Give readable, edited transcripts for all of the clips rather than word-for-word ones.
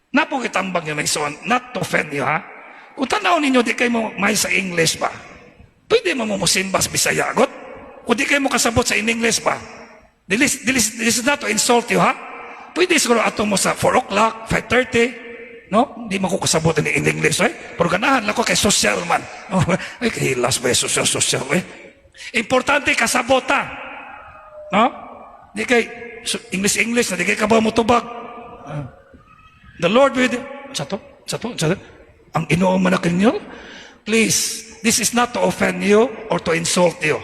Napukitambang yun na ison, not to offend you, ha? Kung tanaw ninyo, di kayo mo may sa English ba? Pwede mo musimbas Bisaya, agot? Kung di kayo mo kasabot sa English ba? This is not to insult you, ha? Pwede siguro ato mo sa 4 o'clock, 5:30, no? Hindi mo ko kasabot in English, eh? Pero ganahan lang ko kay social man. Oh, ay, kahilas ba yung social, eh? Importante kasabota, no? Di kay English na, di kay kabaw mo tubag. The Lord will, sato, ang inuuman na kinyo, please, this is not to offend you or to insult you.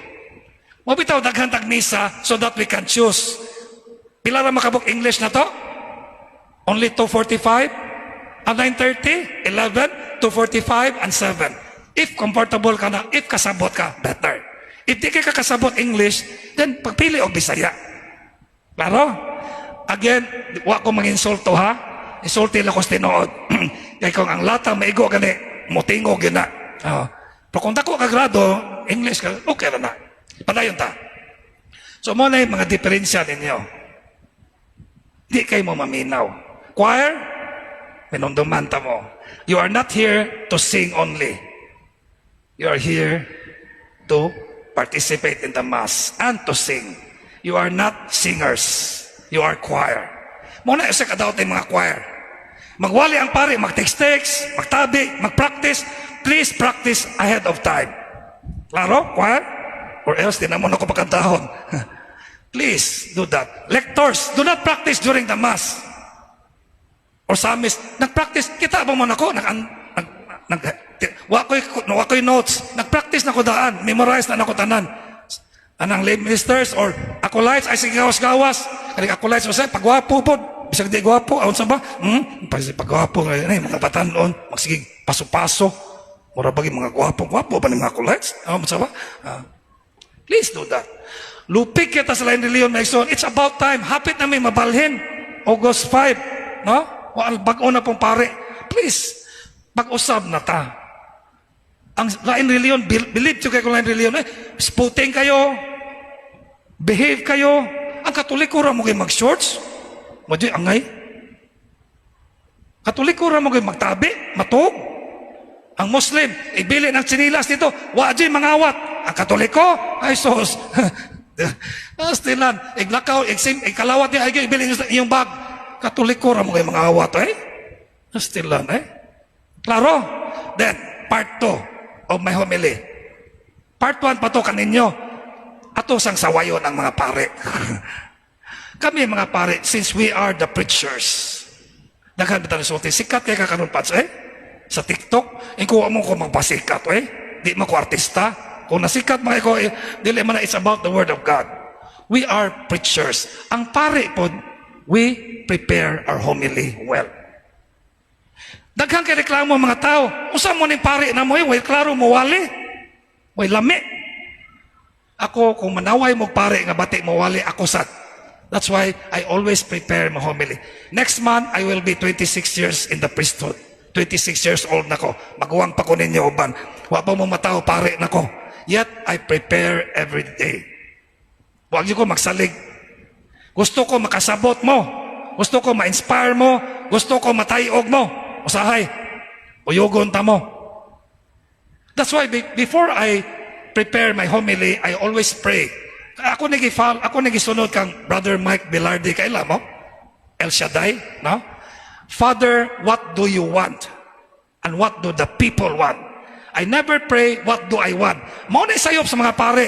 Mabitaw daghantag misa so that we can choose. Pila ra makabuk English na to? Only 2:45 and 9:30, 11, 2:45 and 7. If comfortable ka na, if kasabot ka, better. If di ka kasabot English, then pagpili og Bisaya. Klaro? Again, wa ko manginsulto, ha? Insulti lang ko sa tinood. Kaya kung ang lata maigo gani, mutingo gina. Pero kung dako ka grado, English ka, okay na na. Padayon ta. So mo na yung mga diferensya ninyo. Di kayo mo maminaw. Choir, minunduman ta mo. You are not here to sing only. You are here to participate in the mass and to sing. You are not singers. You are choir. Muna isa kadawat yung mga choir. Magwali ang pare, mag-text, magtabi, mag-practice. Please practice ahead of time. Klaro, choir? Or else, di naman ako pagkantahon. Please do that. Lectors, do not practice during the mass. Or psalmist, nag-practice, kita ba mo na ko? Wako'y notes. Nag-practice na ko daan. Memorize na ko tanan. Anang lay ministers or acolytes, ay sige gawas-gawas. Kaya acolytes, pagwapo po. Bisag di gwapo, aon sa ba? Pagwapo, mga batanon, magsige paso-paso. Mura bagi mga gwapo ba ni mga acolytes? Aon sa ba? Please do that. Lupig kita sa lain reliyon na ison. It's about time. Hapit na may mabalhin. August 5. No? Bago na pong pare. Please, pag-usab na ta. Ang lain reliyon, believe to kayo kung lain reliyon, sputing kayo, behave kayo. Ang Katoliko ra mo kayo mag-shorts. Madyo'y angay. Katoliko ra mo kayo magtabi, matog. Ang Muslim, ibili ng sinilas dito, wajay mangawat. Ang Katoliko, ay sos. Stilan, iglakaw, ikalawat niya, ay ibili yung bag. Katoliko ra mo kayo mangawat, eh? Stilan, eh? Klaro? Then, part 2 of my homily. Part 1 pa to kaninyo. Ato sang sawayon ang mga pare. Kami mga pare, since we are the preachers, daghan bitan sulti, sikat kay kakaron pats, sa TikTok, kuha mo ko magpasikat, di mo ko artista. Kung nasikat mga ko, dili man na it's about the word of God. We are preachers. Ang pare po, we prepare our homily well. Daghang kay reklamo mga tao, usa mo ni pare na mo, way klaro mo wali, way lami. Ako, kung manaway mo pare nga bati mo wali, ako sad. That's why I always prepare my homily. Next month, I will be 26 years in the priesthood. 26 years old na ko. Maguwang pa ko ninyo uban. Wa pa mo matao pare na ko. Yet, I prepare every day. Huwag niyo ko magsalig. Gusto ko makasabot mo. Gusto ko ma-inspire mo. Gusto ko matayog mo. Usahay. Uyugon ta mo. That's why before I prepare my homily, I always pray. Ako nagisunod kang Brother Mike Velarde, kaila mo? El Shaddai, no? Father, what do you want? And what do the people want? I never pray, what do I want? Mauna sayop sa mga pare.